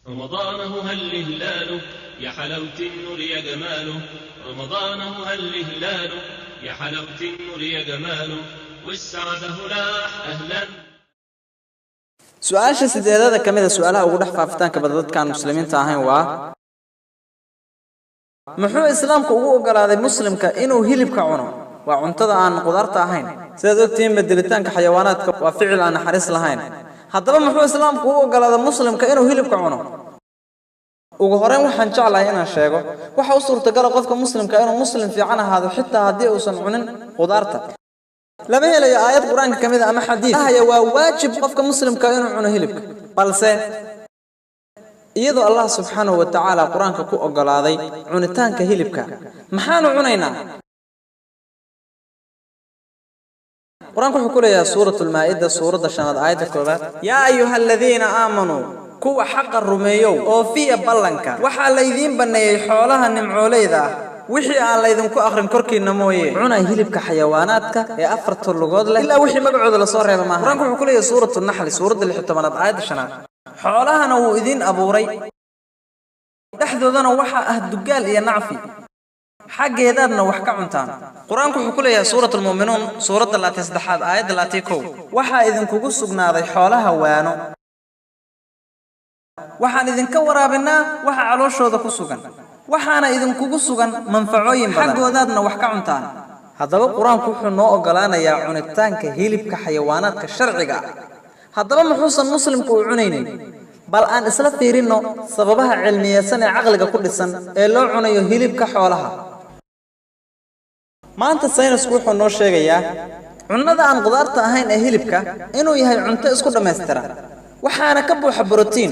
رمضانه هل الهلال يا حلاوة النور يا جماله، رمضانه هل الهلال يا حلاوة النور يا جماله، والسعادة لاح أهلا. سؤال سيدة كمية سؤالها وضح فافتان كبدت كان مسلمين تاهين محو إسلامك وقال هذا مسلم كإنه هيلب كعونه وعنتظر عن قدرت تاهين سيدتين بدلتان كحيوانات وفعل أنا حريص لهين هذا محو إسلامك وقال هذا مسلم كإنه هيلب كعونه وجهرين وحن شعله هنا الشيء وحوصل تجرى قفك مسلم كأنه مسلم في عنه هذا حتى هدي وصنعون قدرته لما هي آيات القرآن كمية أما حديث هي واجب قفك مسلم كأنه عنه هلبك بالسه يدو الله سبحانه وتعالى القرآن كو أقول هذا عنتان كهلبك محانو عنينا القرآن كو حكول يا سورة المائدة سورة الشناد آيات الكوبات يا أيها الذين آمنوا كو حق الرميو أو في بلنك وحا ليذين بني حولها النمعولي ذا وحي aan leedin ku akhrin korkiina mooyee cunay hilibka xayawaanaadka ee afarta lugood leh ila wixii magacooda la soo reebay maaha quraanku wuxuu ku leeyahay suuratu nahl suurada 16aad aayad 5 xoolahana wuu idin abuuray dhaxdoodana waxa ah dugaal iyo nacfi xageedadna wax ka cuntaan quraanku wuxuu ku leeyahay suuratul mu'minuun suurada 3aad aayad 1 waxa idin kugu sugnaaday xoolaha waano waxaan idin ka waraabinaa waxa calooshooda ku sugan waxaana idin kugu sugan manfacooyin badan xagoodadna wax ka cuntaan hadaba quraanku wuxuu noo ogolaanayaa cunitaanka hilibka xayawaanaadka sharciga hadaba muxuusan muslimku u cunaynin bal aan isla fiirino sababaha cilmiyaysan ee aqliga ku dhisan ee loo cunayo hilibka xoolaha maanta saynisku wuxuu noo sheegayaa cunada aan qudaarta ahayn ee hilibka inuu yahay cunto isku dhameystiran waxaana ka buuxa borotiin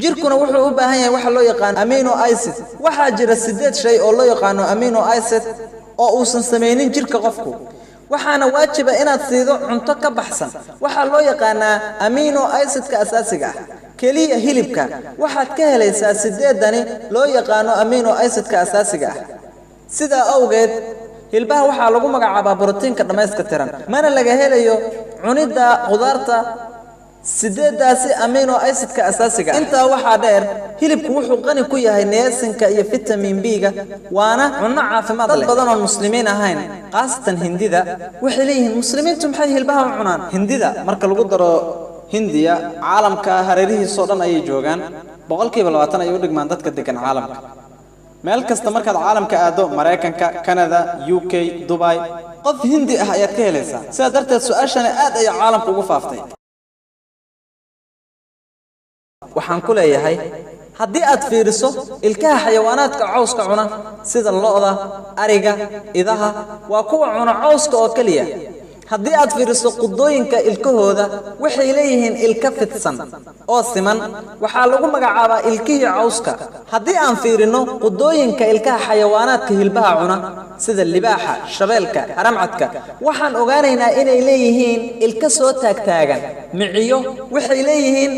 jirkuna wuxuu u baahan yahay waxa loo yaqaan amino acid waxa jira 8 shay oo loo yaqaan amino acid oo uusan sameeynin jirka qofku waxaana waajiba inaad siido cunto ka baxsan waxa loo yaqaan amino acid-ka asaasiga ah kaliya hilibka waxaad ka helaysaa 8 dani loo yaqaan amino acid-ka asaasiga ah sida awgeed hilbaha waxa lagu magacaabaa borotiinka dhameystiran mana laga helayo cunida qudaarta sideedaasi amino acid-ka asaasiga inta waxa dheer hilibku wuxuu qani ku yahay niacin-ka iyo vitamin B-ga waana cunno caafimaad leh badan oo muslimiin ahayn qaasatan hindida waxay leeyihiin muslimiintu maxay hilbaha u cunaan hindida marka lagu daro hindiya caalamka hareerihiisa oo dhan ay joogaan 20% ay u dhigmaan dadka degan caalamka meel kasta markaad caalamka aado Mareykanka Canada UK Dubai qof hindi ah ayaad ka helaysaa sidaa darteed su'aashan aad ay caalamka ugu faaftay waxaan ku leeyahay haddii aad fiiriso ilkaha xayawaanaadka cawska cuna sida lo'da ariga idaha waa kuwa cuna cawska oo kaliya haddii aad fiiriso qudooyinka ilkahooda waxay leeyihiin ilka fidsan oo siman waxa lagu magacaabaa ilkihii cawska haddii aan fiirino qudooyinka ilkaha xayawaanaadka hilbaha cuna sida libaaxa shabeelka haramcadka waxaan ogaanaynaa inay leeyihiin ilka soo taagtaagan miciyo waxay leeyihiin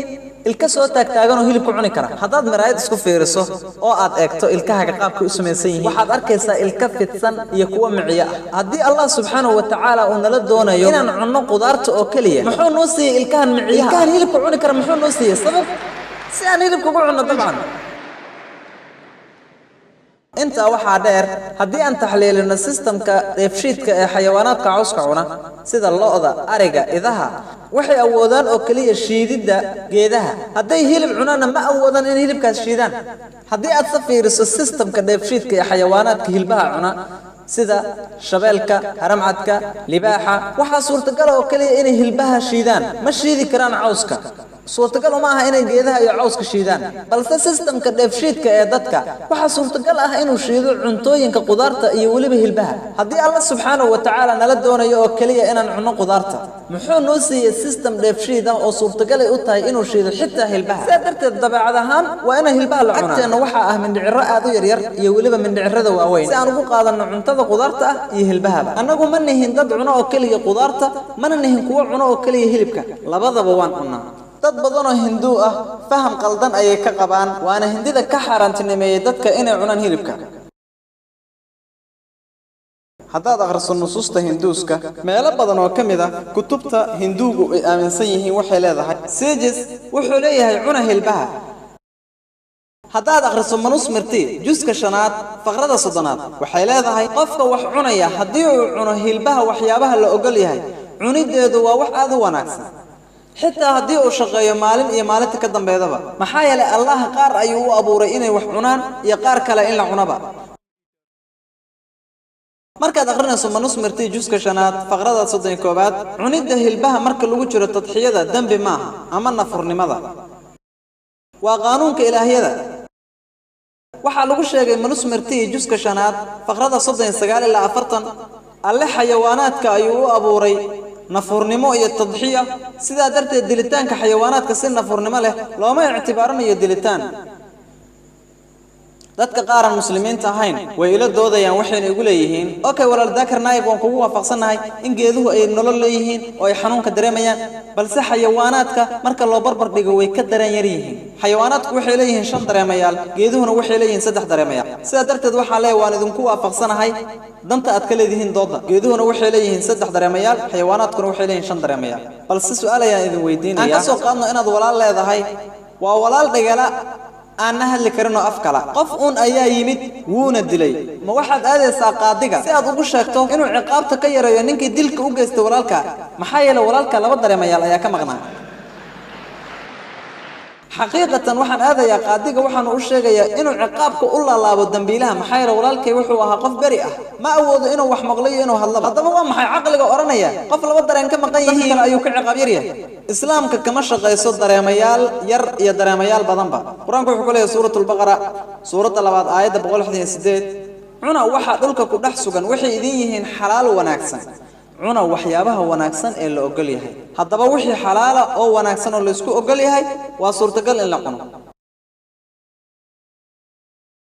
ilka soo taagtaagan oo hilibku cuni kara hadaad maraayad isku fiiriso oo aad eegto ilkahaga qaabka u sameeysan yihiin waxaad arkaysaa ilka fidsan iyo kuwa miciya hadii Allah subhanahu wa ta'ala uu nala doonayo inaan cunno qudaarta oo kaliya muxuu noo siiyay ilkahan miciya ilkahan hilibku cuni kara muxuu noo siiyay sabab si aan hilibku ugu cunno dabcan inta waxa dheer hadii aan taxliilino systemka dheefshiidka ee xayawaanaadka cawska cuna sida lo'da ariga idaha waxay awoodaan oo kaliya shiidida geedaha haday hilib cunana ma awoodaan in hilibkaas shiidaan hadii aad safiiriso systemka dheefshiidka ee xayawaanaadka hilbaha cuna sida shabeelka haramcadka libaaxa waxa suurtagal oo kaliya in hilbaha shiidaan ma shiidi karaan cawska suurtagal ma aha inay geedaha iyo cawska shiidaan balse systemka dheefshiidka ee dadka waxa suurtagal ah inuu shiido cuntooyinka qudaarta iyo waliba hilbaha hadii Allah subhanahu wa ta'ala nala doonayo oo kaliya inaan cunno qudaarta muxuu noo siiyay system dheefshiid ah oo suurtagal ay u tahay inuu shiido xitaa hilbaha sidaa darteed dabeecad ahaan waa in hilbaha la cunaa agteena waxa ah mindhiciro aad u yar yar iyo waliba mindhicirada waaweyn si aan ugu qaadano cuntada qudaarta ah iyo hilbaha anagu ma nihin dad cuno oo kaliya qudaarta mana nihin kuwa cuno oo kaliya hilibka labadaba waan cunaa dad badan oo Hindu ah faham qaldan ayay ka qabaan waana hindida ka xaaraantinimeeyay dadka inay cunaan hilibka haddaad akhriso nusuusta hinduuska meelo badan oo kamid ah kutubta hinduugu ay aaminsan yihiin waxay leedahay sages wuxuu leeyahay cuna hilbaha haddaad akhriso manusmirti juska 5aad faqrada 30aad waxay leedahay qofka wax cunaya haddii uu cuno hilbaha waxyaabaha la ogol yahay cunideedu waa wax aad u wanaagsan xitaa haddii uu shaqeeyo maalin iyo maalinta ka dambeedaba maxaa yeelay allah qaar ayuu u abuuray inay wax cunaan iyo qaar kale in la cunaba markaad akhrinayso manusmirti juska 5aad faqrada 31aad cunida hilbaha marka lagu jiro tadxiyada dambi maaha ama nafurnimada waa qaanuunka ilaahiyada waxaa lagu sheegay manusmirti juska 5aad faqrada 39 ilaa 40 alle xayawaanaadka ayuu u abuuray nafurnimo iyo tadxiya sida darteed dilitaanka xayawaanaadka si nafurnimo leh looma ictibaarinayo dilitaan dadka qaaran muslimiinta ahayn way ila doodayaan waxayna igu leeyihiin okay walaal daakar naayib waan kugu waafaqsanahay in geeduhu ay nolol leeyihiin oo ay xanuunka dareemayaan balse xayawaanaadka marka loo barbar dhigo way ka dareen yar yihiin xayawaanaadku waxay leeyihiin 5 dareemayaal geeduhuna waxay leeyihiin 3 dareemayaal sida darteed waxa leeyahay waan idinku waafaqsanahay danta aad ka leedihiin dooda geeduhuna waxay leeyihiin 3 dareemayaal xayawaanaadkuna waxay leeyihiin 5 dareemayaal balse su'aal ayaan idin weydiinayaa aan ka soo qaadno inaad walaal leedahay waa walaal dhagala aan hadli karino afkala qof uun ayaa yimid wuuna dilay ma waxaad aadaysaa qaadiga si aad ugu sheegto inuu ciqaabta ka yareeyo ninkii dilka u geystay walaalka maxaa yeelay walaalka 2 dareemayaal ayaa ka maqnaa xaqiiqatan waxaan aadayaa qaadiga waxaan u sheegayaa inuu ciqaabka u laalaabo dambiilaha maxaa yeelay walaalkay wuxuu ahaa qof bari ah ma awoodo inuu wax maqlayo inuu hadlaba haddaba waa maxay caqliga oranaya qof 2 dareen ka maqan yihiin ayuu ka ciqaab yar yahay islaamka kama shaqeyso dareemayaal yar iyo dareemayaal badanba quraanku wuxuu ku leeyahay suuratul baqara suurada 2 aayada 168 cuna waxa dhulka ku dhex sugan waxay idin yihiin xalaal wanaagsan cuna waxyaabaha wanaagsan ee la ogol yahay haddaba wixii xalaala oo wanaagsan oo la isku ogol yahay waa suurtagal in la cuno